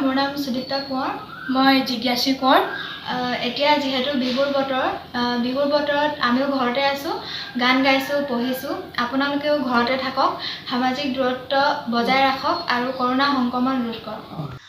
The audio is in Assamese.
মোৰ নাম সুদীপ্তা কোঁৱৰ। মই জিজ্ঞাসী কোঁৱৰ। এতিয়া যিহেতু বিহুৰ বতৰত আমিও ঘৰতে আছোঁ, গান গাইছোঁ, পঢ়িছোঁ। আপোনালোকেও ঘৰতে থাকক, সামাজিক দূৰত্ব বজাই ৰাখক আৰু কৰোনা সংক্ৰমণ ৰোধ কৰক।